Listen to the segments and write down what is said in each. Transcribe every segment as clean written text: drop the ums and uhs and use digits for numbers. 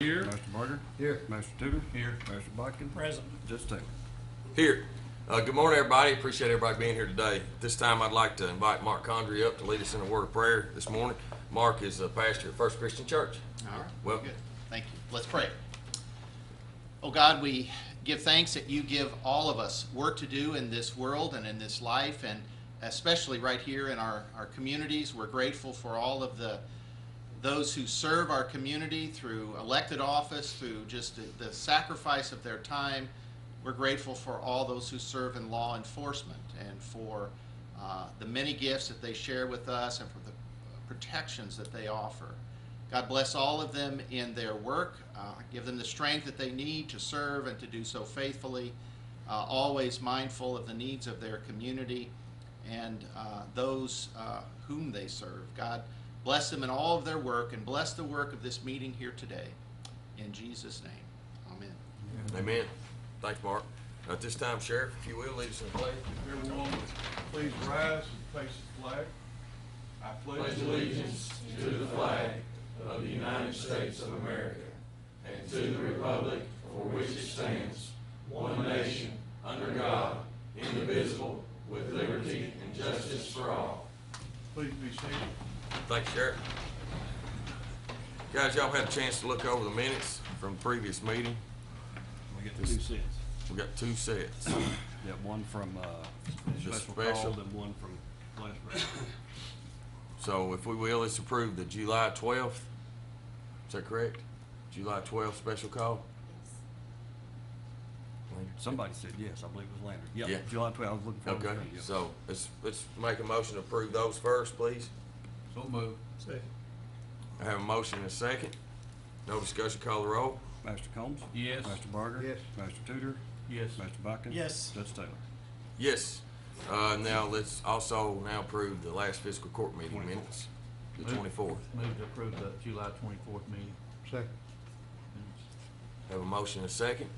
Here. Master Barger. Here. Master Tudor. Here. Master Botkin. Present. Judge Taylor. Here. Good morning, everybody. Appreciate everybody being here today. This time I'd like to invite Mark Condry up to lead us in a word of prayer this morning. Mark is a pastor at First Christian Church. All right. Well, Good. Thank you. Let's pray. Oh God, we give thanks that you give all of us work to do in this world and in this life, and especially right here in our communities. We're grateful for all of those who serve our community through elected office, through just the sacrifice of their time. We're grateful for all those who serve in law enforcement and for the many gifts that they share with us and for the protections that they offer. God bless all of them in their work. Give them the strength that they need to serve and to do so faithfully, always mindful of the needs of their community and those whom they serve. God bless them in all of their work and bless the work of this meeting here today. In Jesus' name, amen. amen. Thanks, Mark. At this time, Sheriff, if you will, lead us in the pledge. Everyone, please rise and face the flag. I pledge allegiance to the flag of the United States of America and to the republic for which it stands, one nation, under God, indivisible, with liberty and justice for all. Please be seated. Thank you, Sheriff. Guys, y'all had a chance to look over the minutes from the previous meeting. We get 2 sets. We got 2 sets. Yeah, one from special special. call and one from last regular. So if we will, let's approve the July 12th. Is that correct? July 12th special call? Somebody said yes. I believe it was Landry. Yep, Yeah. July 12th. I was looking for Okay, it. Yep. so let's make a motion to approve those first, please. So moved. Second. I have a motion and a second. No discussion, call the roll. Master Combs. Yes. Master Barger. Yes. Master Tudor. Yes. Master Botkin. Yes. Judge Taylor. Yes. Now let's also now approve the last fiscal court meeting 24th. minutes, the Move. 24th. Move to approve the July 24th meeting. Second. Have a motion and a second.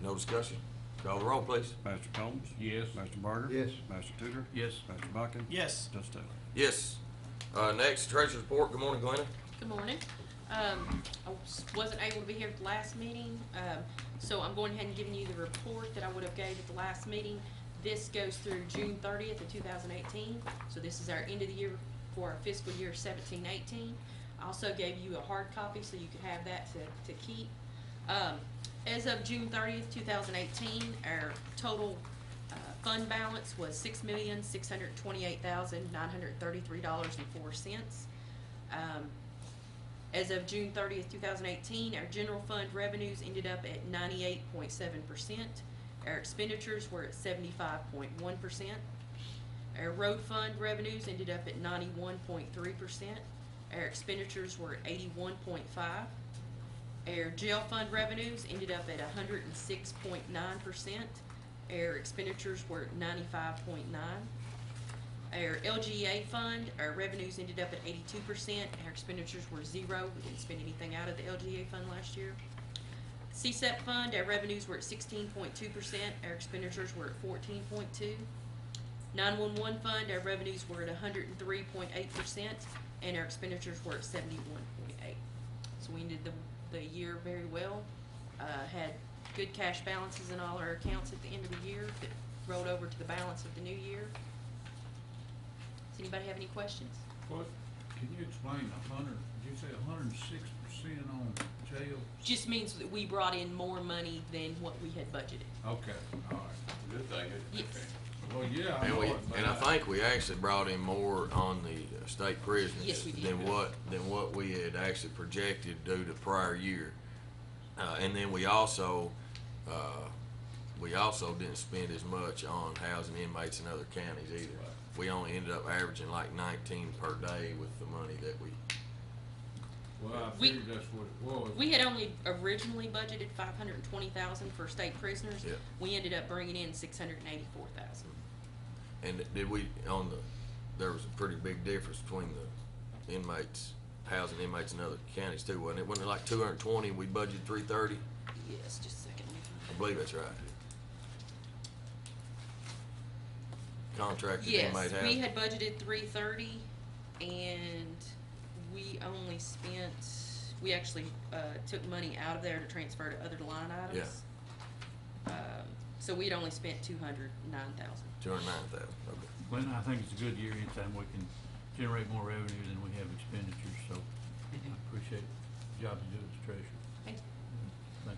No discussion. Call the roll, please. Master Combs. Yes. Master Barger. Yes. Master Tudor. Yes. Master Botkin. Yes. Judge Taylor. Yes. Next, treasurer's report. Good morning, Glenna. Good morning. I wasn't able to be here at the last meeting, so I'm going ahead and giving you the report that I would have gave at the last meeting. This goes through June 30th of 2018, so this is our end of the year for our fiscal year 17-18. I also gave you a hard copy so you could have that to keep. As of June 30th, 2018, our total fund balance was $6,628,933.04. As of June 30th, 2018, our general fund revenues ended up at 98.7%. Our expenditures were at 75.1%. Our road fund revenues ended up at 91.3%. Our expenditures were at 81.5%. Our jail fund revenues ended up at 106.9%. Our expenditures were at 95.9%. Our LGA fund, our revenues ended up at 82%. Our expenditures were 0. We didn't spend anything out of the LGA fund last year. CSEP fund, our revenues were at 16.2%. Our expenditures were at 14.2%. 911 fund, our revenues were at 103.8%, and our expenditures were at 71.8%. So we ended the year very well. Had good cash balances in all our accounts at the end of the year that rolled over to the balance of the new year. Does anybody have any questions? What, can you explain did you say 106% on jail? Just means that we brought in more money than what we had budgeted. Okay, all right. Good thing. Yes. Well, yeah. I And know it, but I think we actually brought in more on the state prisoners Yes, we did. than what we had actually projected due to prior year. And then we also didn't spend as much on housing inmates in other counties either. We only ended up averaging like 19 per day with the money that we. Well, I we- figured that's what it was. We had only originally budgeted $520,000 for state prisoners. Yeah. We ended up bringing in $684,000. And did we there was a pretty big difference between the inmates, housing inmates in other counties too, wasn't it? Wasn't it like 220, we budgeted 330? Yes, just a second. I believe that's right. Contracted Yes, inmate we housing. had budgeted $330, and we only spent we actually, took money out of there to transfer to other line items. So we'd only spent $209,000. 209,000, okay. Well, I think it's a good year anytime we can generate more revenue than we have expenditures, so I appreciate the job you do as treasurer. Thank you. Thank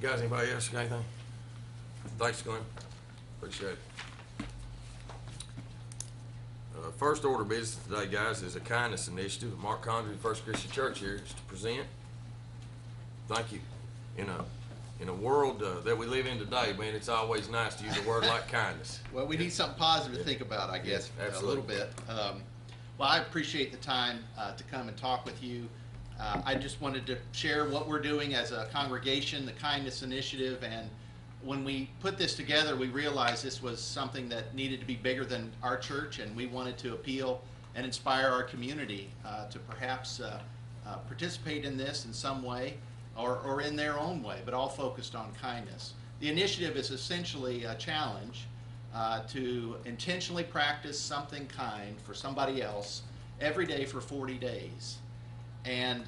you. Guys, anybody else got anything? Thanks, Glenn. Appreciate it. First order of business today, guys, is a kindness initiative. Mark Condry, First Christian Church here is to present. Thank you. In a world that we live in today, man, it's always nice to use a word like kindness. Well, we need something positive to think about, I guess, Yeah, a absolutely. little bit. Well, I appreciate the time to come and talk with you. I just wanted to share what we're doing as a congregation, the Kindness Initiative, and when we put this together, we realized this was something that needed to be bigger than our church, and we wanted to appeal and inspire our community to perhaps participate in this in some way or in their own way, but all focused on kindness. The initiative is essentially a challenge to intentionally practice something kind for somebody else every day for 40 days. And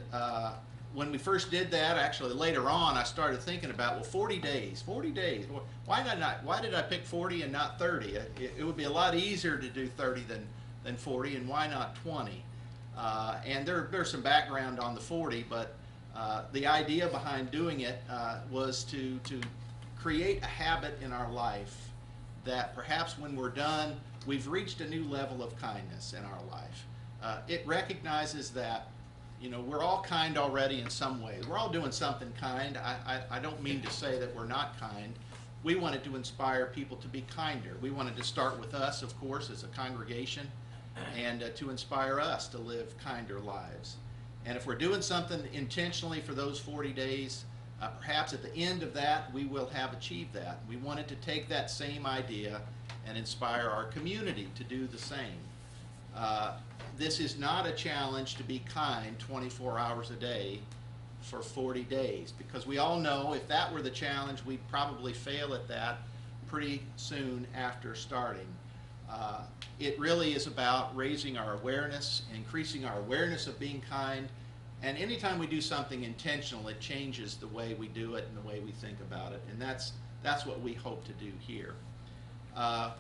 when we first did that, actually later on, I started thinking about, well, 40 days. Why did I pick 40 and not 30? It would be a lot easier to do 30 than 40, and why not 20? And there's some background on the 40, but the idea behind doing it was to create a habit in our life that perhaps when we're done, we've reached a new level of kindness in our life. It recognizes that, you know, we're all kind already in some way. We're all doing something kind. I don't mean to say that we're not kind. We wanted to inspire people to be kinder. We wanted to start with us, of course, as a congregation, and to inspire us to live kinder lives. And if we're doing something intentionally for those 40 days, perhaps at the end of that, we will have achieved that. We wanted to take that same idea and inspire our community to do the same. This is not a challenge to be kind 24 hours a day for 40 days, because we all know if that were the challenge, we'd probably fail at that pretty soon after starting. It really is about raising our awareness, increasing our awareness of being kind, and anytime we do something intentional, it changes the way we do it and the way we think about it, and that's what we hope to do here. The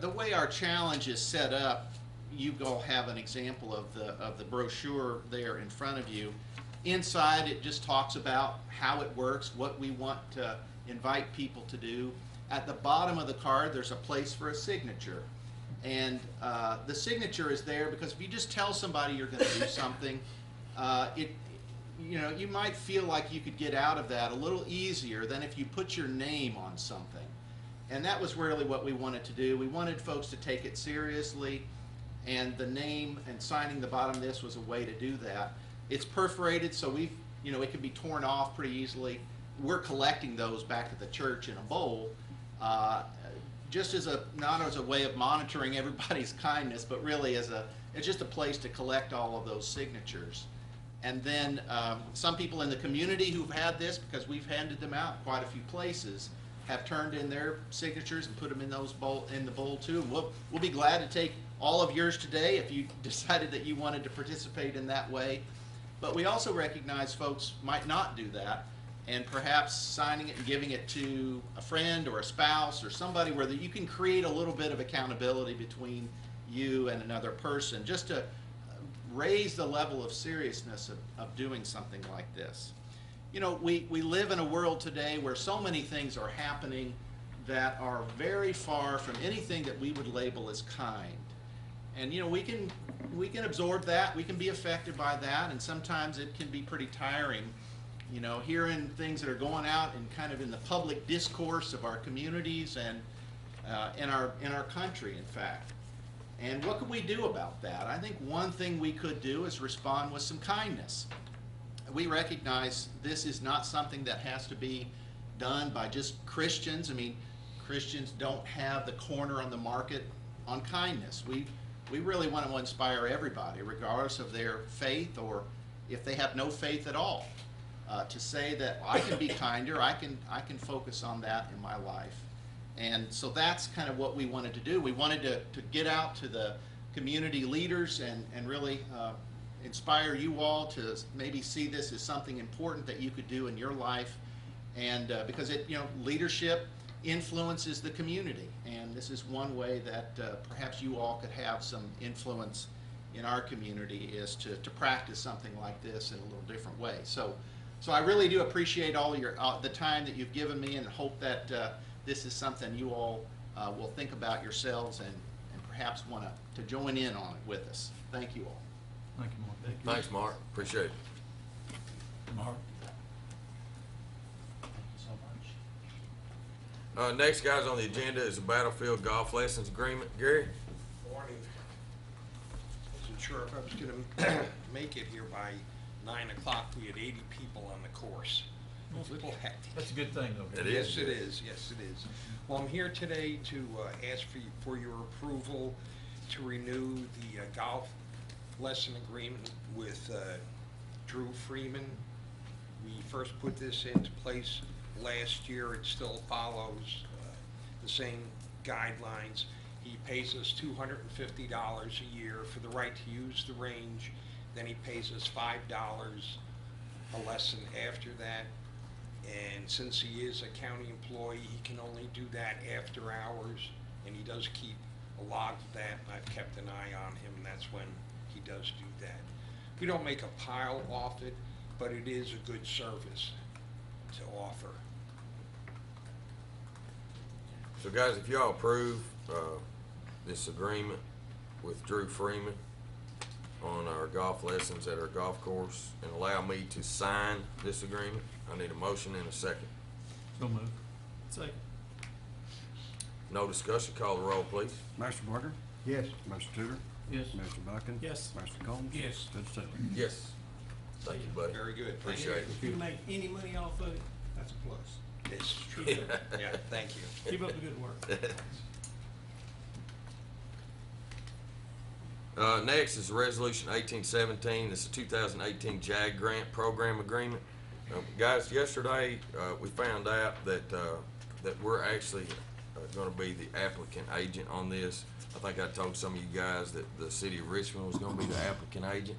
way our challenge is set up, you all have an example of the brochure there in front of you. Inside, it just talks about how it works, what we want to invite people to do. At the bottom of the card, there's a place for a signature. And the signature is there because if you just tell somebody you're going to do something, you might feel like you could get out of that a little easier than if you put your name on something. And that was really what we wanted to do. We wanted folks to take it seriously, and the name and signing the bottom of this was a way to do that. It's perforated, so it can be torn off pretty easily. We're collecting those back at the church in a bowl, just not as a way of monitoring everybody's kindness, but really it's just a place to collect all of those signatures. And then some people in the community who've had this, because we've handed them out quite a few places, have turned in their signatures and put them in the bowl too. And we'll be glad to take all of yours today if you decided that you wanted to participate in that way. But we also recognize folks might not do that, and perhaps signing it and giving it to a friend or a spouse or somebody where you can create a little bit of accountability between you and another person, just to raise the level of seriousness of doing something like this. You know, we live in a world today where so many things are happening that are very far from anything that we would label as kind. And we can absorb that, we can be affected by that, and sometimes it can be pretty tiring, hearing things that are going out and kind of in the public discourse of our communities and in our country, in fact. And what can we do about that? I think one thing we could do is respond with some kindness. We recognize this is not something that has to be done by just Christians. I mean, Christians don't have the corner on the market on kindness. We really want to inspire everybody, regardless of their faith or if they have no faith at all, to say that I can be kinder, I can focus on that in my life. And so that's kind of what we wanted to do. We wanted to get out to the community leaders and really inspire you all to maybe see this as something important that you could do in your life. And because leadership influences the community, and this is one way that perhaps you all could have some influence in our community, is to practice something like this in a little different way. So I really do appreciate all your the time that you've given me, and hope that this is something you all will think about yourselves and perhaps want to join in on it with us. Thank you all. Thank you, Mark. Thanks, Mark. Appreciate it. Mark? Thank you so much. Next, guys, on the agenda is a Battlefield Golf Lessons Agreement. Gary? Morning. Wasn't sure if I was gonna make it here by 9 o'clock. We had 80 people on the course. It was a little hectic. That's a good thing, though. It Gary. is. Yes, it is. Yes, it is. Well, I'm here today to ask for your approval to renew the golf lesson agreement with Drew Freeman. We first put this into place last year. It still follows the same guidelines. He pays us $250 a year for the right to use the range. Then he pays us $5 a lesson after that. And since he is a county employee, he can only do that after hours, and he does keep a log of that, and I've kept an eye on him, and that's when he does do that. We don't make a pile off it, but it is a good service to offer. So, guys, if y'all approve this agreement with Drew Freeman on our golf lessons at our golf course, and allow me to sign this agreement, I need a motion and a second. So moved. Second. No discussion. Call the roll, please. Master Barker? Yes. Master Tudor? Yes. Master Buchan? Yes. Master Combs? Yes. Judge Taylor? Yes. Thank you, buddy. Very good. Appreciate it. If you make any money off of it, that's a plus. It's true. Yeah, thank you. Keep up the good work. Next is Resolution 1817. This is a 2018 JAG Grant Program Agreement. Guys, yesterday we found out that that we're actually going to be the applicant agent on this. I think I told some of you guys that the city of Richmond was going to be the applicant agent,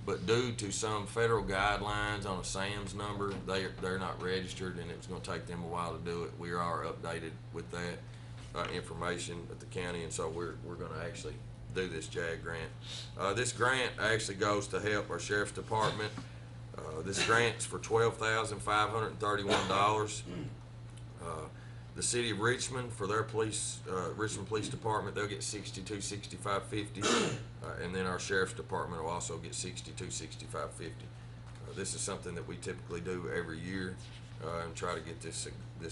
but due to some federal guidelines on a SAMS number, they're not registered, and it was going to take them a while to do it. We are updated with that information at the county, and so we're going to actually do this JAG grant. This grant actually goes to help our sheriff's department. This grant's for $12,531. The city of Richmond, for their police, Richmond Police Department, they'll get $62,6550, and then our sheriff's department will also get $62,6550. This is something that we typically do every year and try to get this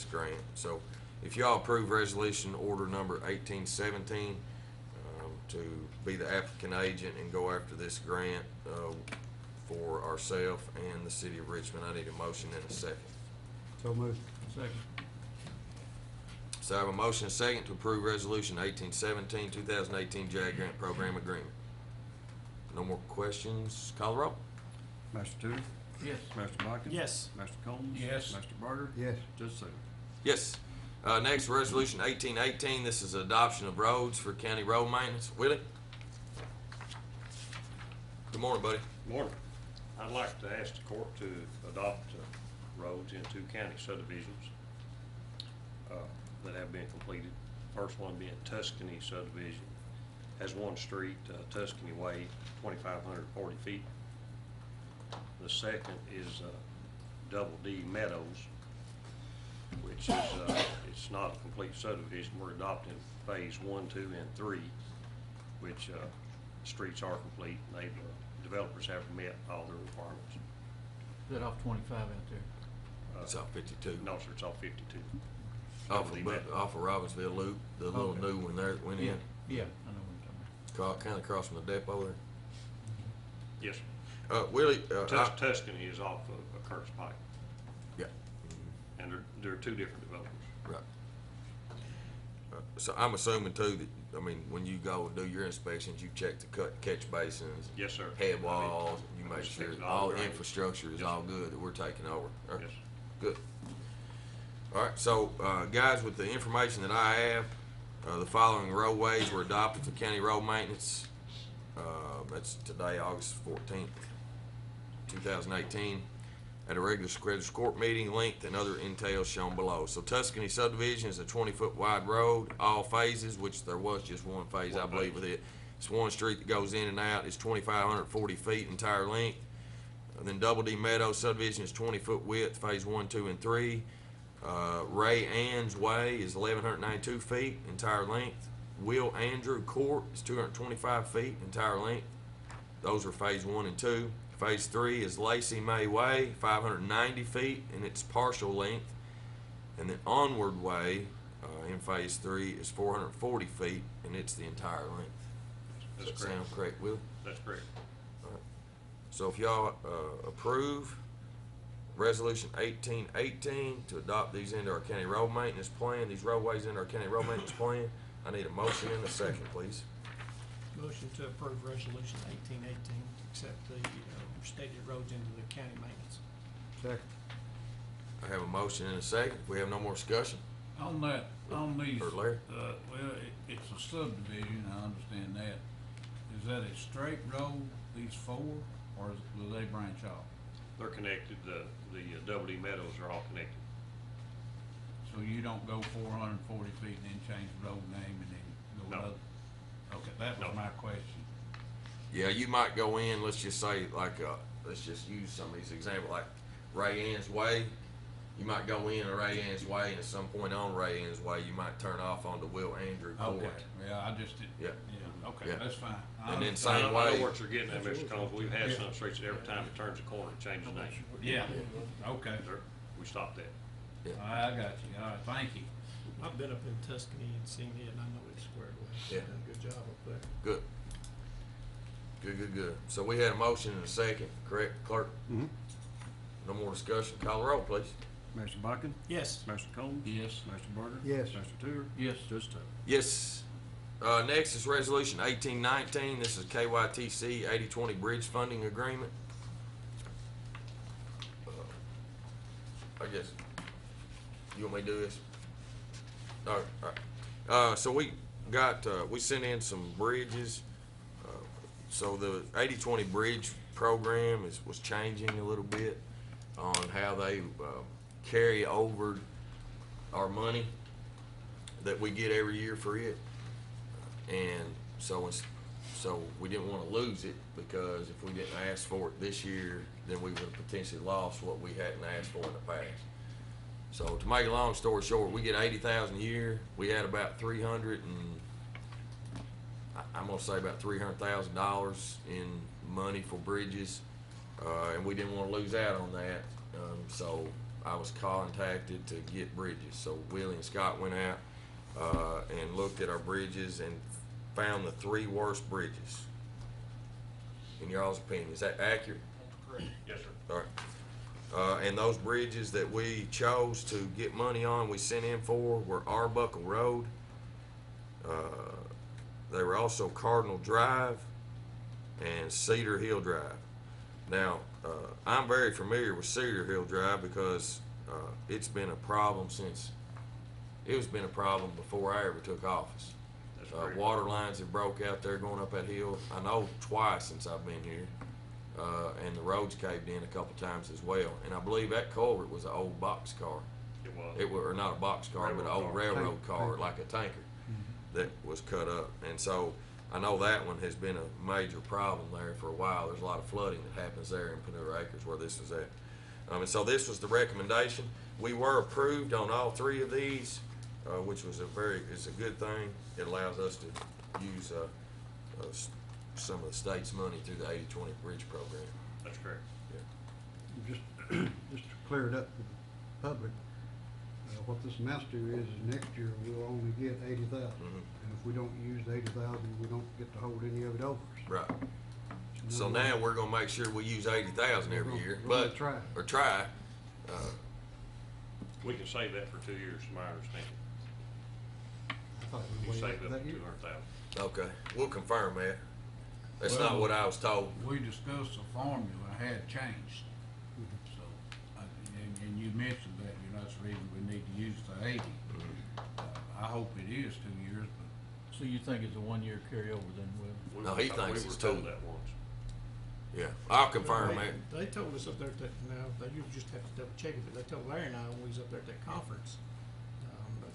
grant. So, if y'all approve resolution order number 1817 to be the applicant agent and go after this grant for ourselves and the city of Richmond, I need a motion and a second. So moved. Second. So I have a motion and a second to approve resolution 1817, 2018 JAG Grant Program Agreement. No more questions? Call the roll. Master Tudor? Yes. Master Buchan? Yes. Master Combs? Yes. Master Barker? Yes. Judge Taylor? Yes. Next, resolution 1818. This is adoption of roads for county road maintenance. Willie? Good morning, buddy. Morning. I'd like to ask the court to adopt roads into county subdivisions that have been completed. First one being Tuscany subdivision, has one street, Tuscany Way, 2,540 feet. The second is Double D Meadows, which is it's not a complete subdivision. We're adopting phase 1, 2, and 3, which streets are complete. They've developers have met all their requirements. Is that off 25 out there? It's off 52. No, sir, it's all 52. Off of Robbinsville Loop, the little Okay. new one there that went in. Yeah, I know what you're talking Kind of across from the depot there. Yes, sir. Willie, Tuscany is off of Kurt's Pike, yeah, and there are two different developers. right. So I'm assuming too that, I mean, when you go do your inspections, you check the catch basins, Yes, sir. head walls, you I make just sure checked all the drainage. infrastructure is Yes, all sir. good that we're taking over. Yes. Good. All right, so, guys, with the information that I have, the following roadways were adopted for county road maintenance. That's today, August 14th, 2018, at a regular scheduled court meeting, length and other entails shown below. So Tuscany subdivision is a 20-foot wide road, all phases, which there was just one phase, I believe, with it. It's one street that goes in and out. It's 2,540 feet entire length. Then Double D Meadows subdivision is 20-foot width, phase 1, 2, and 3. Ray Ann's Way is 1,192 feet entire length. Will Andrew Court is 225 feet entire length. Those are phase 1 and 2. Phase 3 is Lacey May Way, 590 feet in its partial length. And then Onward Way in phase 3 is 440 feet and it's the entire length. Does that sound correct, Will? That's correct. All right. So if y'all approve Resolution 1818 to adopt these into our county road maintenance plan, these roadways into our county road maintenance plan, I need a motion and a second, please. Motion to approve resolution 1818, accept the stated roads into the county maintenance. Second. I have a motion and a second. If we have no more discussion, On these, Or Larry? well, it's a subdivision, I understand that. Is that a straight road, these four, or will they branch off? They're connected, the Double D Meadows are all connected. So you don't go 440 feet and then change the road name and then go No. another? Okay, that was No. my question. yeah, you might go in, let's just say, like, let's just use some of these examples, like Ray Ann's Way. You might go in Ray Ann's Way, and at some point on Ray Ann's Way, you might turn off onto Will Andrew Court. Okay, yeah, I just did. Yeah. Yeah, okay, Yeah. that's fine. I And then understand. same I way. know what you're getting at, Mr. Combs. We've had Yeah. some streets that every time it turns a corner, it changes name. Yeah, okay. We stopped that. I got you, all right, thank you. I've been up in Tuscany and seen it, and I know it's squared away. Yeah. Done a good job up there. Good. Good. So we had a motion and a second, correct, clerk? Mm-hmm. No more discussion. Call the roll, please. Mr. Bucking? Yes. Mr. Combs? Yes. Mr. Barker? Yes. Mr. Tudor? Yes. Judge Taylor? Yes. Next is Resolution 1819. This is KYTC 80/20 Bridge Funding Agreement. I guess, you want me to do this? All right. So we sent in some bridges. So the 80/20 Bridge program was changing a little bit on how they carry over our money that we get every year for it. And so we didn't want to lose it, because if we didn't ask for it this year, then we would have potentially lost what we hadn't asked for in the past. So to make a long story short, we get 80,000 a year. We had about I'm gonna say about $300,000 in money for bridges, and we didn't want to lose out on that. So I was contacted to get bridges. So Willie and Scott went out and looked at our bridges and found the 3 worst bridges. In y'all's opinion, is that accurate? Correct. Yes, sir. All right. And those bridges that we chose to get money on, we sent in for, were Arbuckle Road. They were also Cardinal Drive and Cedar Hill Drive. Now, I'm very familiar with Cedar Hill Drive because it's been a problem before I ever took office. That's correct. Water lines have broke out there going up that hill. I know twice since I've been here. And the roads caved in a couple times as well. And I believe that culvert was an old box car. It was. Or not a box car, but an Railroad old car. railroad car, like a tanker, that was cut up. And so I know that one has been a major problem there for a while. There's a lot of flooding that happens there in Panura Acres where this is at. And so this was the recommendation. We were approved on all 3 of these, which was it's a good thing. It allows us to use some of the state's money through the 80/20 Bridge program. That's correct. Just to clear it up for the public, what this amounts to is next year we'll only get 80,000. And if we don't use the 80,000, we don't get to hold any of it over. Right. So now we're gonna make sure we use 80,000 every year, We're gonna but, try. or try. We can save that for 2 years, from my understanding. I thought We we way saved up up that to year. 200,000. Okay, we'll confirm that. That's Well, not what I was told. We discussed the formula had changed. So, and you mentioned that, that's the reason we need to use the 80. I hope it is 2 years, but So you think it's a 1-year carryover then, Will? No, he thinks We it's were told two. that once. Yeah, I'll confirm that. They told us up there that, now, you just have to double check it, but they told Larry and I when we was up there at that conference,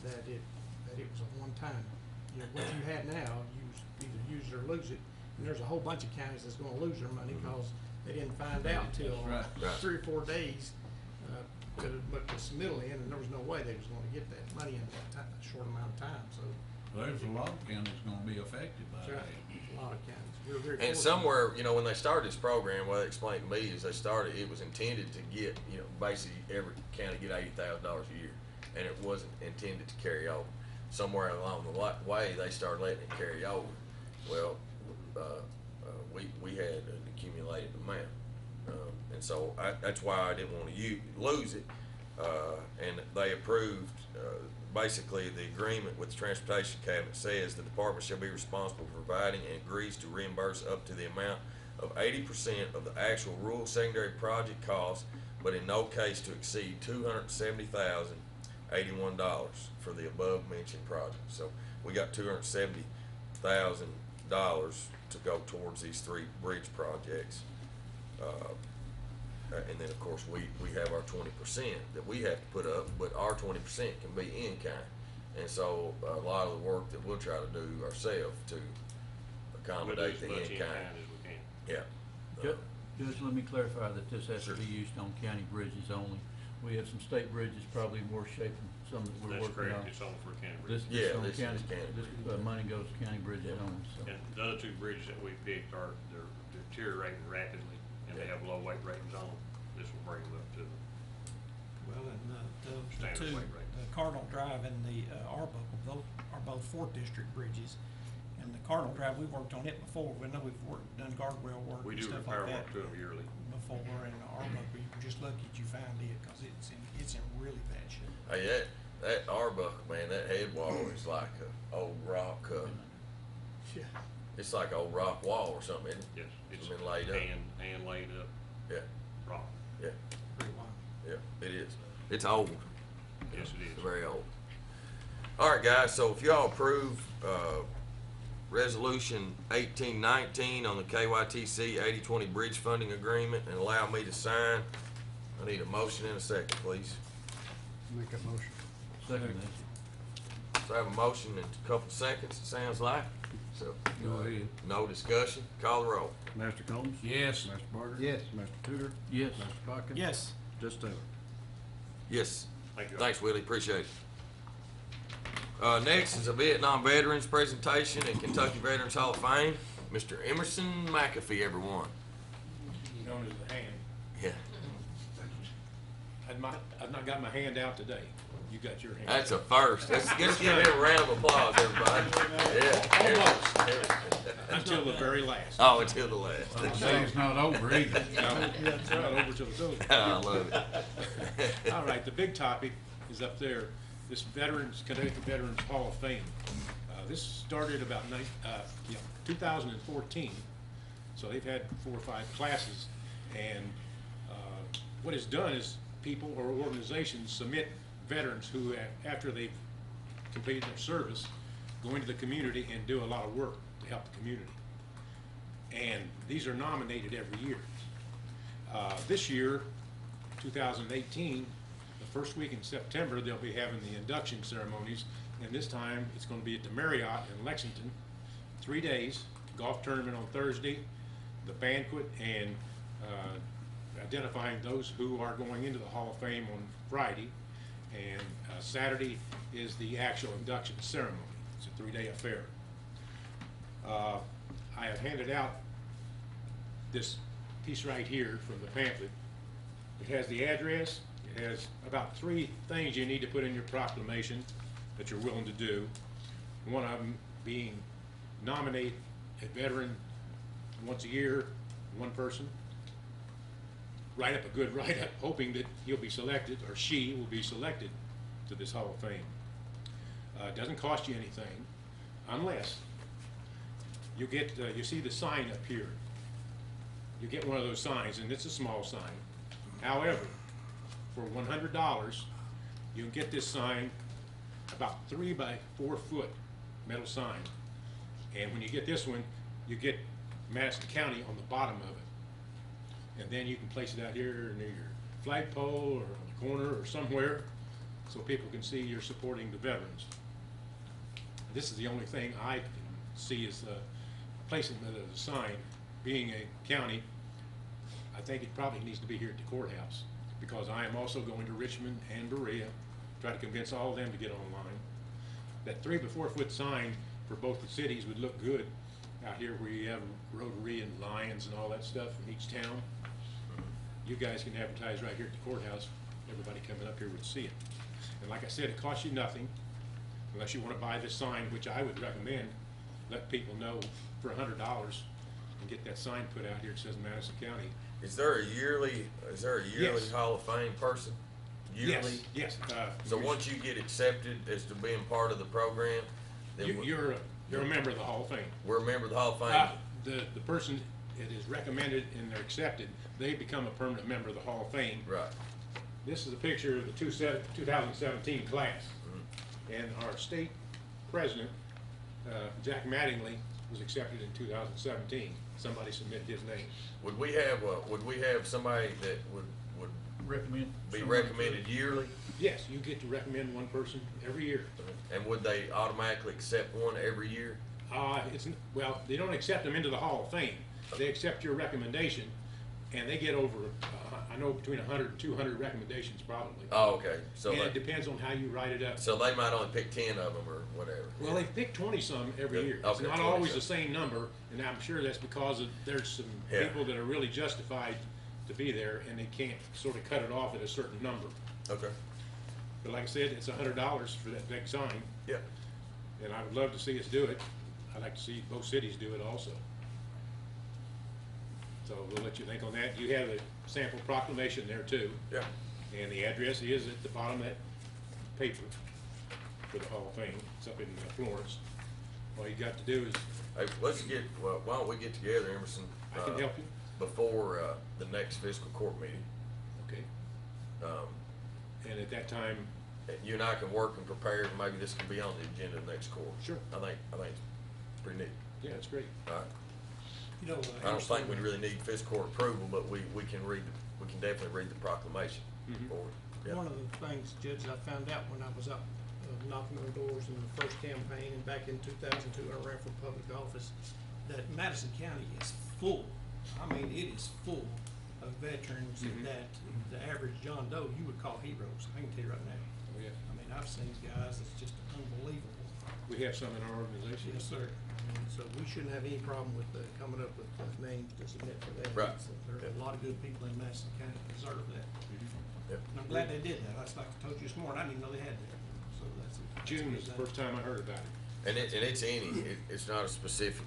that it was a one-time. You know, what you had now, either use it or lose it. And there's a whole bunch of counties that's gonna lose their money because they didn't find out till That's right. 3 or 4 days, to look the submittal in, and there was no way they was gonna get that money in that short amount of time, so. There's a lot of counties gonna be affected by That's right, that. a lot of counties. We're very And fortunate. somewhere, you know, when they started this program, what they explained to me is they started, it was intended to get, you know, basically every county get $80,000 a year. And it wasn't intended to carry over. Somewhere along the way, they started letting it carry over. Well, we had an accumulated amount. And so that's why I didn't want to lose it. And they approved, basically the agreement with the Transportation Cabinet says the department shall be responsible for providing and agrees to reimburse up to the amount of 80% of the actual rural secondary project costs, but in no case to exceed $270,081 for the above mentioned project. So we got $270,000 to go towards these 3 bridge projects. And then of course we have our 20% that we have to put up, but our 20% can be in kind. And so a lot of the work that we'll try to do ourselves to accommodate the We'll do as in much kind. as we can. Yeah. Judge, let me clarify that this has Sure. to be used on county bridges only. We have some state bridges probably in worse shape than some that we're That's working on. correct, it's only for county This, bridges. Yeah, on this is county, county this, bridges. money goes to county bridges only, so. And the other 2 bridges that we picked they're deteriorating rapidly, and they have low weight ratings on them. This will bring them up to the Well, and the standard two, weight rate. the Cardinal Drive and the Arbuckle, those are both 4th District bridges. And the Cardinal Drive, we've worked on it before. We know we've done guardrail work We and do stuff repair like that work to them yearly. before. And Arbuckle, you're just lucky that you found it because it's in really bad shape. Hey, that Arbuckle, man, that head wall is like a old rock, Yeah. it's like an old rock wall or something, isn't it? Yes, it's been laid up. and laid up Yeah, rock. yeah, Pretty wild. yeah, it is. It's old. Yes, it is. Very old. All right, guys, so if y'all approve, Resolution 1819 on the KYTC 80/20 Bridge Funding Agreement and allow me to sign, I need a motion in a second, please. Make that motion. Second, So I have a motion in a couple of seconds, it sounds like. So, Go ahead. no discussion, call the roll. Master Combs? Yes. Master Barger? Yes. Master Tudor? Yes. Master Buckin? Yes. Judge Taylor? Yes. Thank you. Thanks, Willie, appreciate it. Next is a Vietnam Veterans presentation in Kentucky Veterans Hall of Fame. Mr. Emerson McAfee, everyone. Known as the hand. Yeah, I've not got my hand out today. You got your hand. that's a first. Let's give him a round of applause, everybody. Yeah. Until the very last. Oh, until the last. Thing's not over either. No, it's not over till it's over. I love it. All right, the big topic is up there, this Kentucky Veterans Hall of Fame. This started about 2014, so they've had 4 or 5 classes. And what it's done is people or organizations submit veterans who, after they've completed their service, go into the community and do a lot of work to help the community. And these are nominated every year. This year, 2018, the first week in September, they'll be having the induction ceremonies, and this time it's going to be at the Marriott in Lexington. 3 days, golf tournament on Thursday, the banquet, and identifying those who are going into the Hall of Fame on Friday, and Saturday is the actual induction ceremony. It's a 3-day affair. I have handed out this piece right here from the pamphlet. It has the address. It has about 3 things you need to put in your proclamation that you're willing to do. One of them being nominate a veteran once a year, one person. Write up a good write-up, hoping that he'll be selected, or she will be selected to this Hall of Fame. It doesn't cost you anything, unless you get, you see the sign up here. You get one of those signs, and it's a small sign. However, for $100, you can get this sign, about 3 by 4 foot metal sign. And when you get this one, you get Madison County on the bottom of it. And then you can place it out here near your flagpole or on the corner or somewhere so people can see you're supporting the veterans. This is the only thing I can see is placing it as a sign. Being a county, I think it probably needs to be here at the courthouse, because I am also going to Richmond and Berea, try to convince all of them to get online. That 3 by 4 foot sign for both the cities would look good out here where you have Rotary and Lions and all that stuff in each town. You guys can advertise right here at the courthouse. Everybody coming up here would see it. And like I said, it costs you nothing unless you want to buy this sign, which I would recommend. Let people know for $100 and get that sign put out here. It says Madison County. Is there a yearly Yes. Hall of Fame person? Yearly? Yes. So once you get accepted as to being part of the program, then You're a member of the Hall of Fame. we're a member of the Hall of Fame? The person that is recommended and they're accepted, they become a permanent member of the Hall of Fame. Right. This is a picture of the 2017 class. And our state president, Jack Mattingly, was accepted in 2017. Somebody submitted his name. Would we have somebody that would Recommend. be someone to- recommended yearly? Yes, you get to recommend one person every year. And would they automatically accept one every year? Well, they don't accept them into the Hall of Fame. They accept your recommendation, and they get over, I know between 100 and 200 recommendations probably. Oh, okay. So And it they, depends on how you write it up. so they might only pick 10 of them or whatever. Well, they pick 20-some every Yeah, year. It's okay, not 20 always some. the same number, and I'm sure that's because there's some Yeah. people that are really justified to be there, and they can't sort of cut it off at a certain number. Okay. But like I said, it's $100 for that big sign, Yeah. and I would love to see us do it. I'd like to see both cities do it also. So we'll let you think on that. You have a sample proclamation there too, Yeah. and the address is at the bottom of that paper for the Hall of Fame. It's up in Florence. All you got to do is, Hey, why don't we get together, Emerson? I can help you. Before the next fiscal court meeting. Okay, Um, and at that time, You and I can work and prepare, and maybe this can be on the agenda of the next court. Sure. I think it's pretty neat. yeah, it's great. All right. You know, I don't think we really need fiscal court approval, but we can definitely read the proclamation Mhm. forward. Yeah. one of the things, Judge, I found out when I was out knocking on doors in the first campaign and back in 2002, I ran for public office, that Madison County is full. I mean, it is full of veterans Mhm. that the average John Doe you would call heroes. I can tell you right now. Oh, yeah. I mean, I've seen guys that's just unbelievable. We have some in our organization. Yes, sir. And so we shouldn't have any problem with coming up with names to submit for that. Right. So there's a lot of good people in Madison County that deserve that. Yep. And I'm glad they did that. Like I told you this morning, I didn't even know they had that. So that's June good was the thing. first time I heard about it. And it's not a specific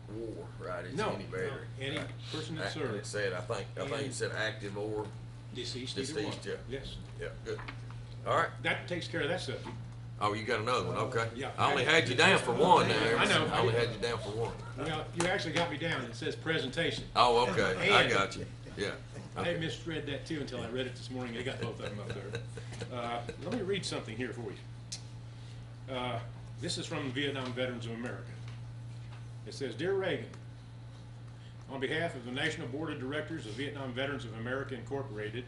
war, right? It's No, any veteran. no, any right? person that And served. it said, I think it said active or Deceased, either one. deceased, yeah. Yes. Yeah, good. All right. That takes care of that subject. Oh, you got another one, okay. Yeah. I only had you down for one now, I know. Emerson. I only had you down for one. Well, you actually got me down. It says presentation. Oh, okay, I And- got you, yeah. I Okay. misread that too until I read it this morning. I got both of them up there. Let me read something here for you. This is from Vietnam Veterans of America. It says, Dear Reagan, on behalf of the National Board of Directors of Vietnam Veterans of America Incorporated,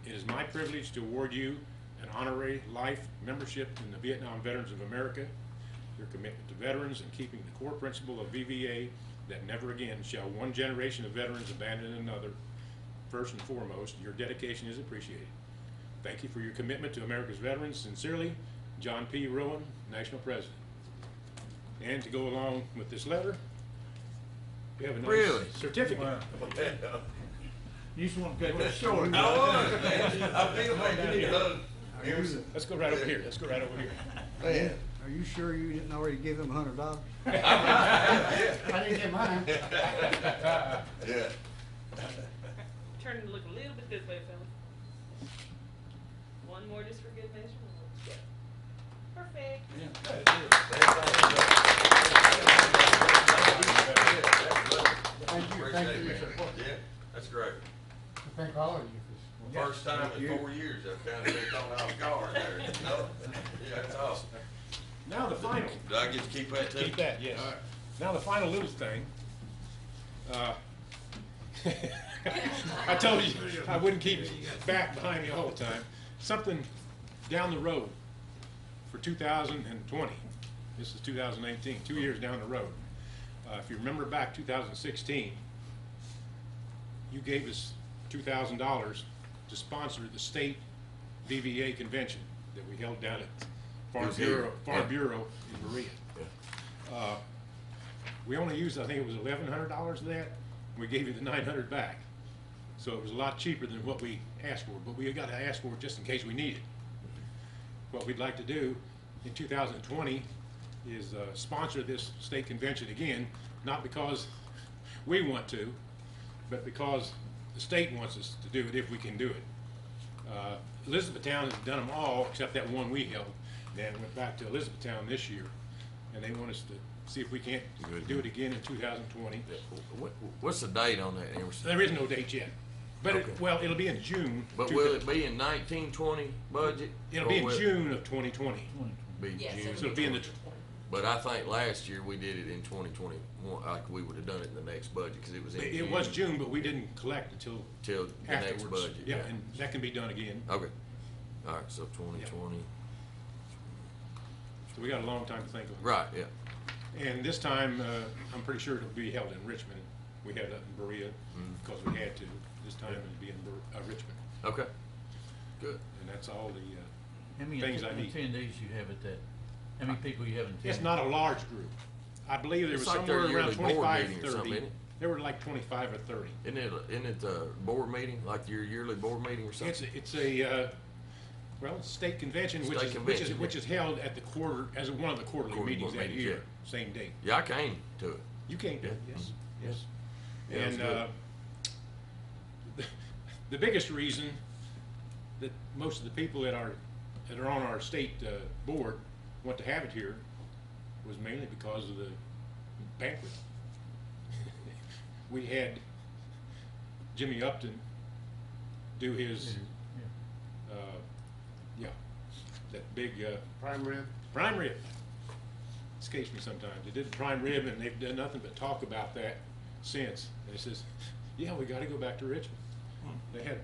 it is my privilege to award you an honorary life membership in the Vietnam Veterans of America. Your commitment to veterans and keeping the core principle of VVA that never again shall one generation of veterans abandon another. First and foremost, your dedication is appreciated. Thank you for your commitment to America's veterans. Sincerely, John P. Rowan, National President. And to go along with this letter, we have a nice Really? certificate. You just want to cut that short. I was, man. I feel like you need to hug. Let's go right over here. Let's go right over here. Man. Are you sure you didn't already give him $100? I didn't get mine. Yeah. Turning to look a little bit this way, fellas. One more just for good measure. Perfect. Thank you. Thank you for your support. Yeah, that's great. Thank all of you for First time in 4 years I've kind of been thrown off guard there. No? Yeah, that's awesome. Now the final. Do I get to keep that too? Keep that, yes. All right. Now the final little thing. I told you I wouldn't keep back behind you all the time. Something down the road for 2020. This is 2018, 2 years down the road. If you remember back 2016, you gave us $2,000 to sponsor the state VVA convention that we held down at Farm Bureau in Berea. Yeah. We only used, I think it was $1,100 of that. We gave you the 900 back. So it was a lot cheaper than what we asked for, but we got to ask for it just in case we need it. What we'd like to do in 2020 is sponsor this state convention again, not because we want to, but because the state wants us to do it if we can do it. Elizabethtown has done them all except that one we held. Then went back to Elizabethtown this year, and they want us to see if we can't do it again in 2020. What's the date on that, Emerson? There is no date yet, but Okay. well, it'll be in June. But will it be in 1920 budget? It'll be or in will it June of 2020. Be Yes, June. So it'll be in the, But I think last year we did it in 2021, like we would have done it in the next budget, because it was in it was June, but we didn't collect until till the next afterwards. budget. Yeah, and that can be done again. Okay. All right, so 2020. So we got a long time to think of it. Right, yeah. And this time, I'm pretty sure it'll be held in Richmond. We had that in Berea because we had to. This time it'll be in Richmond. Okay. Good. And that's all the How many things I need. attendees you have at that? How many people you have attending? It's not a large group. I believe there It's was like their somewhere around yearly board 25, meeting or something, 30. isn't it? There were like 25 or 30. Isn't it a board meeting, like your yearly board meeting or something? It's a well, state convention, which State is convention, which is held at the as one of the quarterly Quarterly meetings board that meetings, year, same date. Yeah, I came to it. You can't do it, Yeah. yes, Mhm. yes. Yeah, it was And the biggest reason that most of the people that are on our state board want to have it here was mainly because of the banquet. We had Jimmy Upton do his, that big Prime rib? prime rib. Escapes me sometimes. They did the prime rib, and they've done nothing but talk about that since. And he says, yeah, we got to go back to Richmond. They had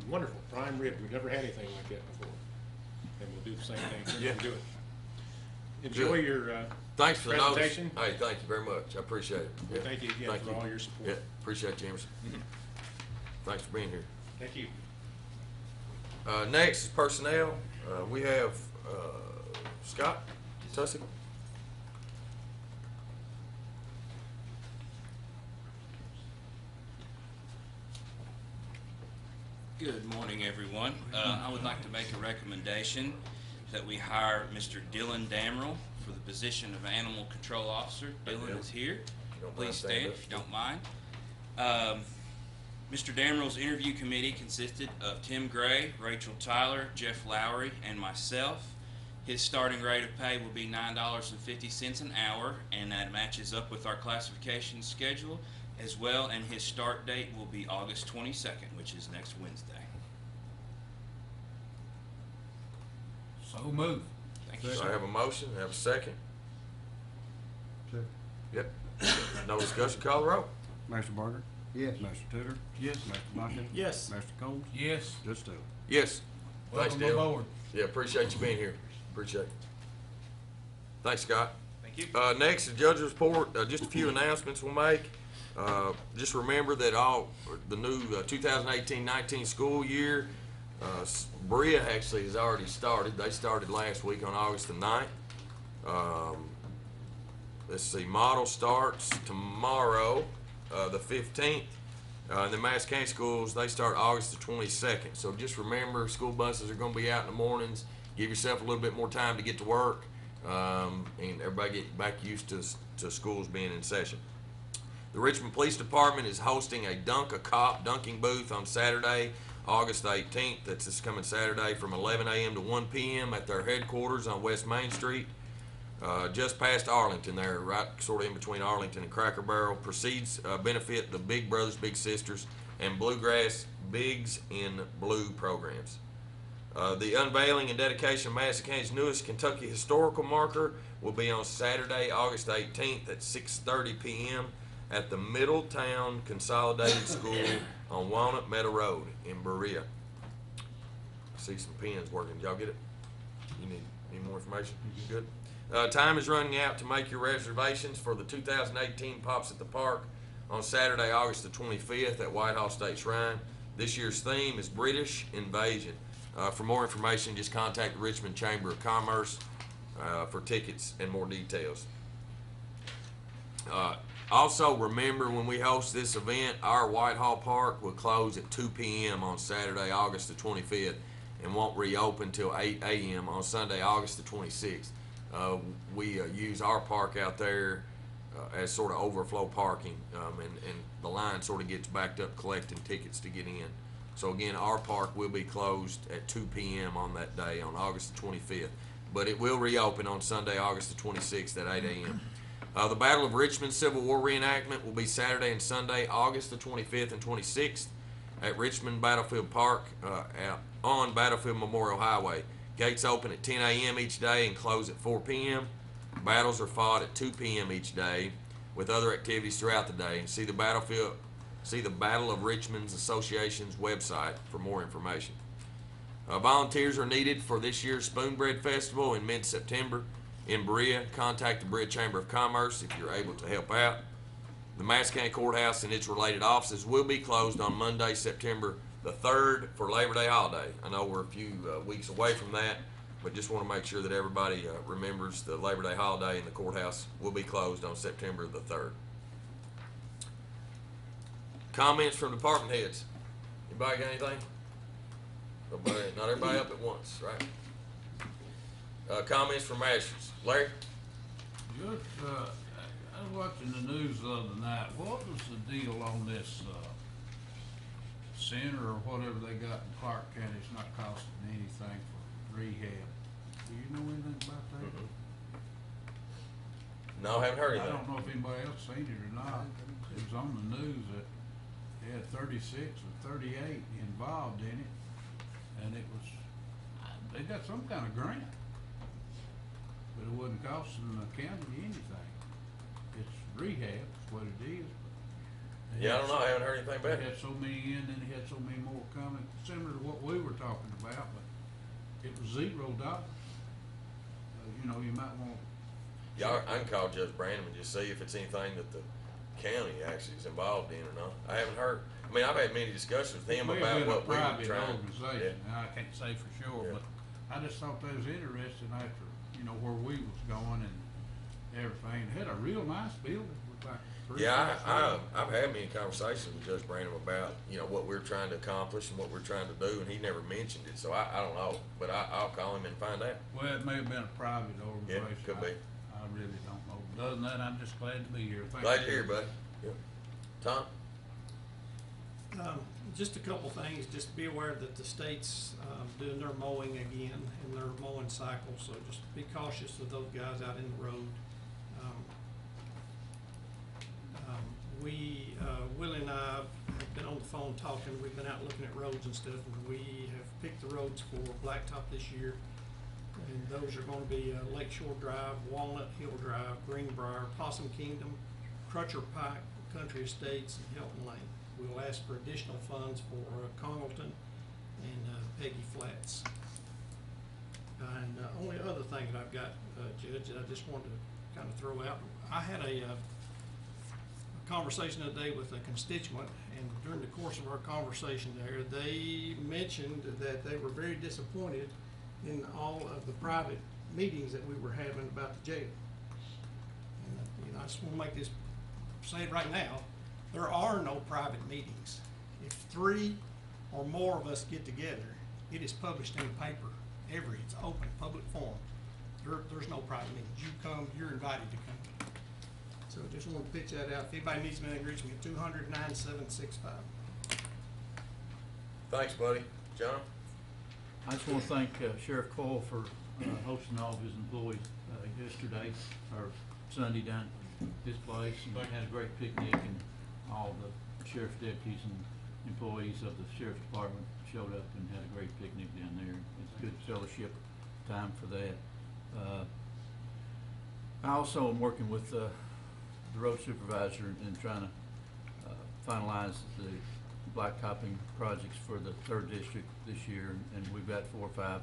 wonderful prime rib. We've never had anything like that before. And we'll do the same thing when we do it. Enjoy Good. your Thanks for the notice. presentation. Hey, thank you very much. I appreciate it. Yeah. Thank you again Thank for all your support. Yeah, appreciate you, Emerson. Thanks for being here. Thank you. Next is personnel. We have Scott Tussey. Good morning, everyone. I would like to make a recommendation that we hire Mr. Dylan Damrell for the position of Animal Control Officer. Dylan is here. don't mind Please standing stand up. if you don't mind. Mr. Damrell's interview committee consisted of Tim Gray, Rachel Tyler, Jeff Lowry, and myself. His starting rate of pay will be $9.50 an hour, and that matches up with our classification schedule as well, and his start date will be August 22nd, which is next Wednesday. So moved. Thank you, So I sir. have a motion, I have a second. Second. Yep. No discussion, call the roll. Master Barger? Yes. Master Tudor? Yes. Master Buckett? Yes. Master Combs? Yes. Judge Staley? Yes. Thanks, Welcome Dale. aboard. Yeah, appreciate you being here. Appreciate it. Thanks, Scott. Thank you. Next, the judge's report. Just a few announcements we'll make. Just remember that the new 2018-19 school year, Berea actually has already started. They started last week on August the 9th. Let's see, model starts tomorrow, the 15th. And the Madison County schools, they start August the 22nd. So just remember, school buses are going to be out in the mornings. Give yourself a little bit more time to get to work, and everybody get back used to schools being in session. The Richmond Police Department is hosting a dunking booth on Saturday, August 18th. That's this coming Saturday from 11 a.m. to 1 p.m. at their headquarters on West Main Street, just past Arlington there, right sort of in between Arlington and Cracker Barrel. Proceeds benefit the Big Brothers Big Sisters and Bluegrass Bigs in Blue programs. The unveiling and dedication of Madison County's newest Kentucky historical marker will be on Saturday, August 18th at 6:30 p.m. at the Middletown Consolidated School on Walnut Meadow Road in Berea. I see some pens working. Did y'all get it? You need more information? You good? Time is running out to make your reservations for the 2018 Pops at the Park on Saturday, August the 25th at Whitehall State Shrine. This year's theme is British Invasion. For more information, just contact the Richmond Chamber of Commerce for tickets and more details. Also, remember when we host this event, our Whitehall Park will close at 2 p.m. on Saturday, August the 25th, and won't reopen till 8 a.m. on Sunday, August the 26th. We use our park out there as sort of overflow parking, and the line sort of gets backed up collecting tickets to get in. So again, our park will be closed at 2 p.m. on that day, on August the 25th. But it will reopen on Sunday, August the 26th at 8 a.m. The Battle of Richmond Civil War reenactment will be Saturday and Sunday, August the 25th and 26th at Richmond Battlefield Park on Battlefield Memorial Highway. Gates open at 10 a.m. each day and close at 4 p.m. Battles are fought at 2 p.m. each day with other activities throughout the day. See the Battle of Richmond's Association's website for more information. Volunteers are needed for this year's Spoonbread Festival in mid-September in Berea. Contact the Berea Chamber of Commerce if you're able to help out. The Madison County Courthouse and its related offices will be closed on Monday, September the 3rd for Labor Day holiday. I know we're a few weeks away from that, but just want to make sure that everybody remembers the Labor Day holiday, and the courthouse will be closed on September the 3rd. Comments from department heads? Anybody got anything? Nobody, not everybody up at once, right? Comments from masters. Larry? Just, I was watching the news the other night. What was the deal on this center or whatever they got in Clark County? It's not costing anything for rehab. Do you know anything about that? No, I haven't heard I anything. don't know if anybody else seen it or not. It was on the news that they had 36 or 38 involved in it, and it was, they got some kind of grant, but it wasn't costing the county anything. It's rehab, is what it is. They Yeah, I had don't know. I haven't heard anything They about it. had so many in, then they had so many more coming, similar to what we were talking about, but it was $0. You know, you might want. Yeah, I can call Judge Brandon and just see if it's anything that the county actually is involved in or not. I haven't heard. I mean, I've had many discussions with him May about have been what we were a private trying. organization, and I can't say for sure, Yeah. but I just thought that was interesting after, you know, where we was going and everything. It had a real nice building, looked like. Yeah, I've had many conversations with Judge Brandon about, you know, what we're trying to accomplish and what we're trying to do, and he never mentioned it, so I don't know, but I'll call him and find out. Well, it may have been a private organization. could be. I really don't know. But other than that, I'm just glad to be here. Thank Glad you. you're here, buddy. Yeah. Tom? Just a couple things, just be aware that the state's doing their mowing again in their mowing cycle, so just be cautious of those guys out in the road. Willie and I have been on the phone talking, we've been out looking at roads and stuff, and we have picked the roads for blacktop this year. And those are gonna be Lakeshore Drive, Walnut Hill Drive, Greenbrier, Possum Kingdom, Crutcher Pike, Country Estates, and Hilton Lane. We'll ask for additional funds for Congleton and Peggy Flats. And only other thing that I've got, Judge, that I just wanted to kind of throw out, I had a conversation today with a constituent, and during the course of our conversation there, they mentioned that they were very disappointed in all of the private meetings that we were having about the jail. And you know, I just want to make this, say it right now, there are no private meetings. If 3 or more of us get together, it is published in the paper. It's open, public forum. There's no private meetings. You come, you're invited to come. So just want to pitch that out. If anybody needs me, they can reach me at 200-9765. Thanks, buddy. John? I just want to thank Sheriff Coyle for hosting all of his employees yesterday, or Sunday down at his place, and had a great picnic, and all the sheriff's deputies and employees of the sheriff's department showed up and had a great picnic down there. It's a good fellowship time for that. I also am working with the road supervisor and trying to finalize the blacktopping projects for the 3rd district this year, and we've got 4 or 5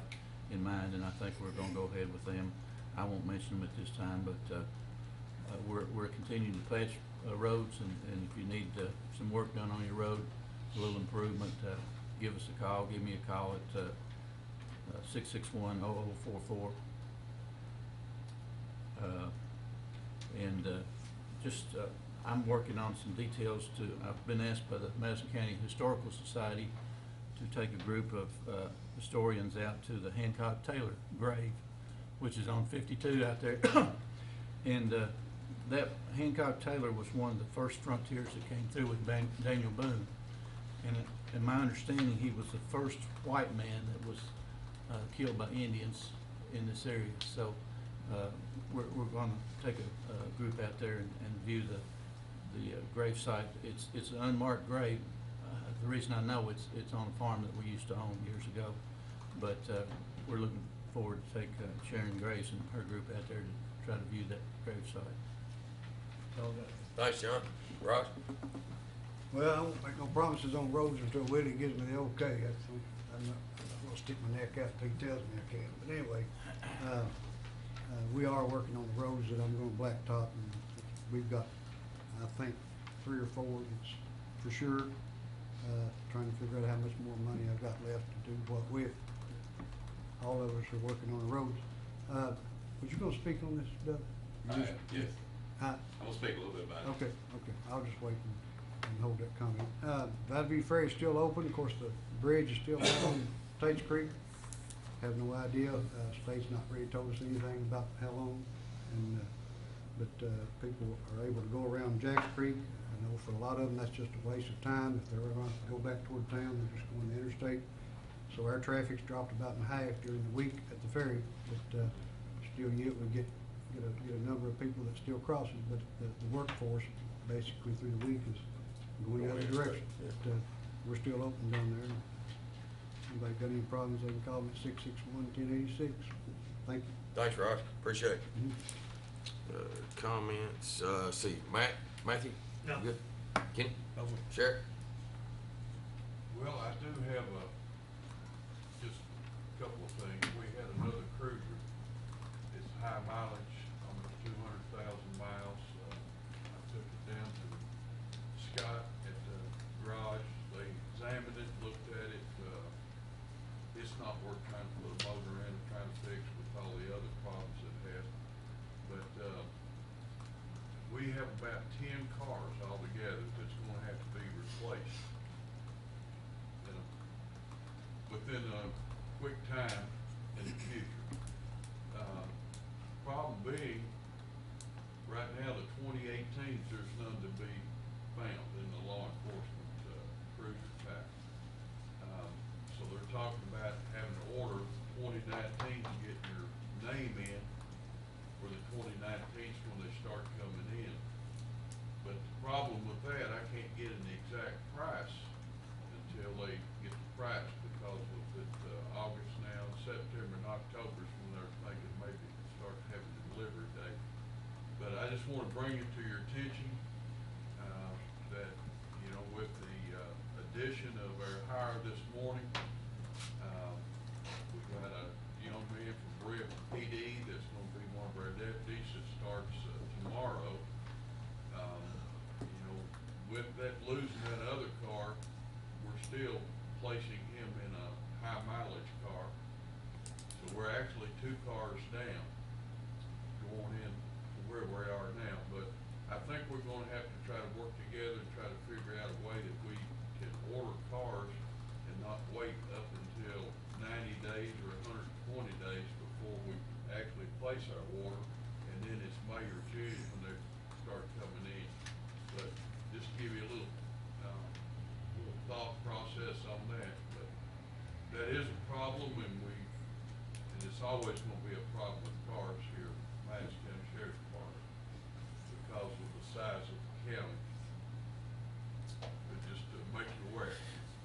in mind, and I think we're gonna go ahead with them. I won't mention them at this time, but we're continuing to patch roads, and if you need some work done on your road, a little improvement, give us a call. Give me a call at 661-0044. I'm working on some details I've been asked by the Madison County Historical Society to take a group of historians out to the Hancock Taylor grave, which is on 52 out there. And that Hancock Taylor was one of the first frontiers that came through with Daniel Boone. And in my understanding, he was the first white man that was killed by Indians in this area. So we're going to take a group out there and view the grave site. It's an unmarked grave. The reason I know it's on a farm that we used to own years ago. But we're looking forward to take Sharon Grace and her group out there to try to view that grave site. That's all I got. Thanks, John. Rod? Well, I won't make no promises on roads until Willie gives me the okay. I'm not gonna stick my neck out if he tells me I can. But anyway, we are working on the roads that I'm gonna blacktop, and we've got, I think, 3 or 4 that's for sure. Trying to figure out how much more money I've got left to do what with. All of us are working on the roads. Was you gonna speak on this, Doug? Yes. Huh? I'm gonna speak a little bit about it. Okay, I'll just wait and hold that comment. Valley Ferry's still open. Of course, the bridge is still out on Tates Creek. Have no idea. State's not really told us anything about how long. And, but people are able to go around Jacks Creek. I know for a lot of them, that's just a waste of time. If they're going to go back toward town, they're just going to interstate. So our traffic's dropped about in half during the week at the ferry. But still yet we get a number of people that still crosses, but the workforce basically through the week is going the other direction. But we're still open down there. Anybody got any problems, they can call me at 661-1086. Thank you. Thanks, Rod. Appreciate it. Mhm. Comments, see, Matthew? No. You good? Kenny? Sheriff? Well, I do have just a couple of things. We had another cruiser. It's high mileage, almost 200,000 miles. I took it down to Scott at the garage. They examined it, looked at it. It's not worth trying to put a motor in and trying to fix with all the other problems it has. But we have about 10 cars altogether that's going to have to be replaced within a quick time in the future. Problem being, right now the 2018s, there's none to be found in the law enforcement cruiser type. So they're talking about having to order 2019 to get your name in for the 2019s when they start coming in. But the problem with that, I can't get an exact price until they get the price, because with it August now, September and October is when they're thinking maybe start having the delivery date. But I just want to bring it to your attention that, you know, with the addition of our hire this morning, we've got a young man from Brea PD that's going to be one of our deputies that starts tomorrow. You know, with that losing that other car, we're still placing him in a high mileage car. So we're actually 2 cars down going in to where we are now. But I think we're going to have to try to work together and try to figure out a way that we can order cars and not wait up until 90 days or 120 days before we actually place our order. And then it's May or June when they start coming in. But just to give you a little thought process on that. But that is a problem, and it's always going to be a problem with cars here at Madison County Sheriff's Department because of the size of the county. But just to make you aware.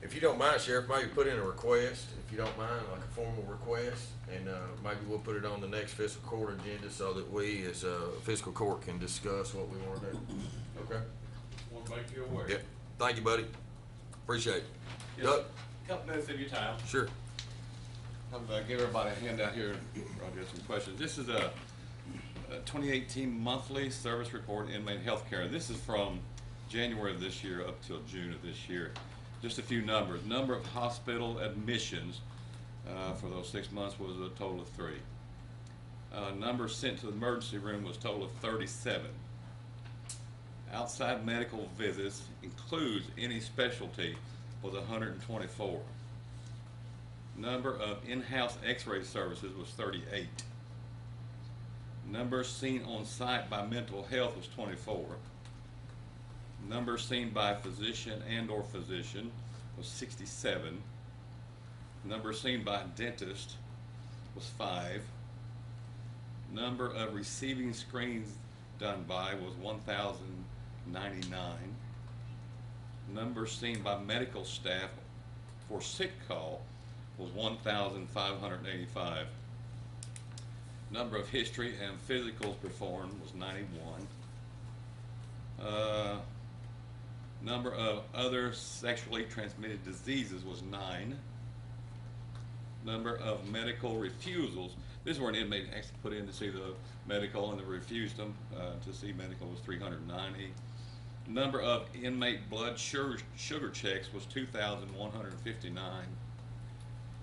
if you don't mind, Sheriff, maybe put in a request, if you don't mind, like a formal request, and maybe we'll put it on the next fiscal court agenda so that we, as fiscal court, can discuss what we want to do. Okay? Want to make you aware. Yep. Thank you, buddy. Appreciate it. Yes. Doug? Couple minutes of your time. Sure. I'm gonna give everybody a handout here. I'll get some questions. This is a 2018 monthly service report, inmate healthcare. This is from January of this year up till June of this year. Just a few numbers. Number of hospital admissions for those 6 months was a total of 3. Number sent to the emergency room was a total of 37. Outside medical visits includes any specialty was 124. Number of in-house x-ray services was 38. Numbers seen on site by mental health was 24. Numbers seen by physician and or physician was 67. Number seen by dentist was 5. Number of receiving screens done by was 1,099. Number seen by medical staff for sick call was 1,585. Number of history and physicals performed was 91. Number of other sexually transmitted diseases was 9. Number of medical refusals, this is where an inmate actually put in to see the medical and they refused them to see medical, was 390. Number of inmate blood sugar checks was 2,159.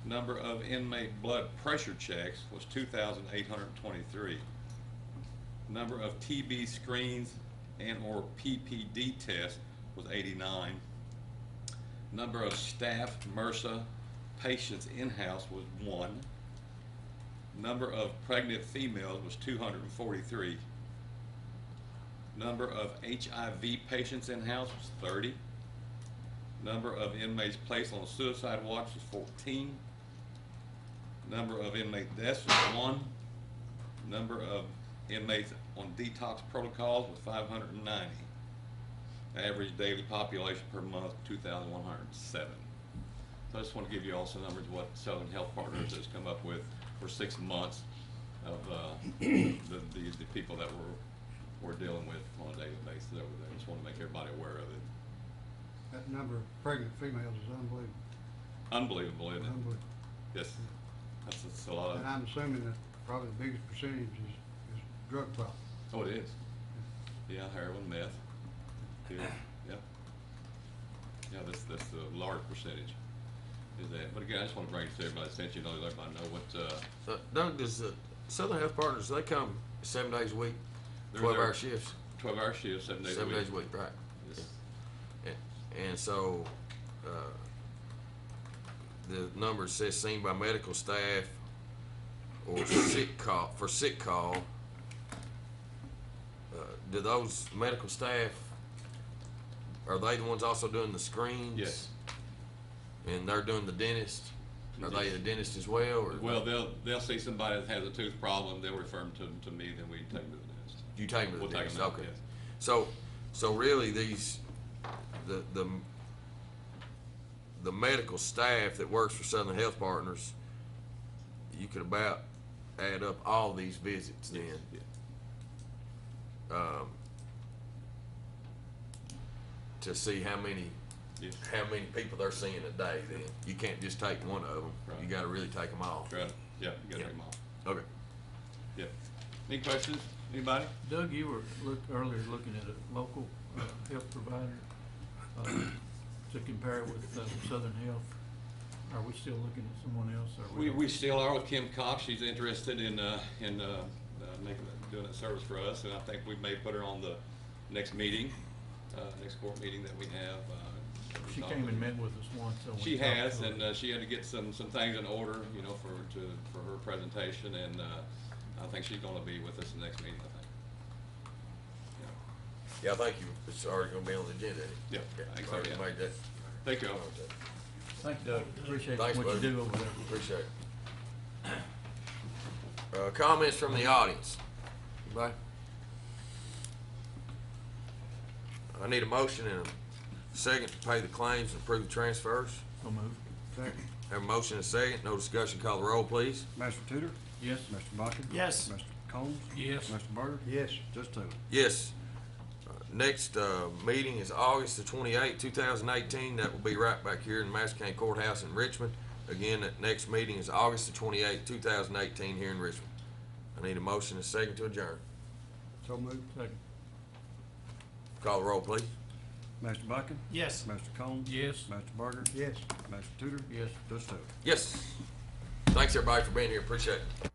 Number of inmate blood pressure checks was 2,823. Number of TB screens and or PPD tests was 89. Number of staff MRSA patients in-house was 1. Number of pregnant females was 243. Number of HIV patients in-house was 30. Number of inmates placed on suicide watch was 14. Number of inmate deaths was 1. Number of inmates on detox protocols was 590. Average daily population per month, 2,107. So I just want to give you all some numbers of what Southern Health Partners has come up with for 6 months of the people that we're dealing with on a daily basis over there. Just want to make everybody aware of it. That number of pregnant females is unbelievable. Unbelievable, isn't it? Unbelievable. Yes. That's a lot of. And I'm assuming that probably the biggest percentage is drug problem. Oh, it is. Yeah, heroin, meth. Yeah, yeah. Yeah, that's the large percentage. Is that? But again, I just want to bring it to everybody's attention. Let everybody know what. Doug, does Southern Health Partners, they come 7 days a week, They're 12-hour shifts? 12-hour shifts, 7 days a week. 7 days a week, right. Yes. And so, the number says seen by medical staff or sick call. Do those medical staff, are they the ones also doing the screens? Yes. And they're doing the dentist? Are they a dentist as well? Or Well, they'll see somebody that has a tooth problem, they'll refer them to me, then we take them to the dentist. you take them to the We'll take dentist? them out, Okay. yes. So really the medical staff that works for Southern Health Partners, you could about add up all these visits then. Yeah. To see how many Yes. people they're seeing a day then. You can't just take one of them. Right. You gotta really take them all. Right, yeah, you gotta Yeah. take them all. Okay. Yeah. Any questions? Anybody? Doug, you were earlier looking at a local health provider to compare it with Southern Health. Are we still looking at someone else? Or We still are with Kim Cox. She's interested in doing that service for us, and I think we may put her on the next meeting, next court meeting that we have. She came and met with us once. So we She talked has, to her. and she had to get some things in order, for her presentation, and I think she's gonna be with us the next meeting, I think. Yeah, thank you. It's already gonna be on the agenda. Yeah, I think so, Already yeah. made that. Thank you all. Thank you, Doug. Appreciate Thanks, what you buddy. do over there. Appreciate it. Comments from the audience? Anybody? I need a motion and a second to pay the claims and approve the transfers. So move. Second. Have a motion and a second, no discussion, call the roll, please. Mr. Tudor? Yes. Mr. Bucket? Yes. Mr. Combs? Yes. Mr. Burger? Yes. Just Taylor? Yes. Next, meeting is August the 28th, 2018. That will be right back here in the Madison County Courthouse in Richmond. Again, that next meeting is August the 28th, 2018 here in Richmond. I need a motion and a second to adjourn. So moved. Second. Call the roll, please. Mr. Bucket? Yes. Mr. Combs? Yes. Mr. Burger? Yes. Mr. Tudor? Yes. Just Taylor? Yes. Thanks, everybody, for being here. Appreciate it.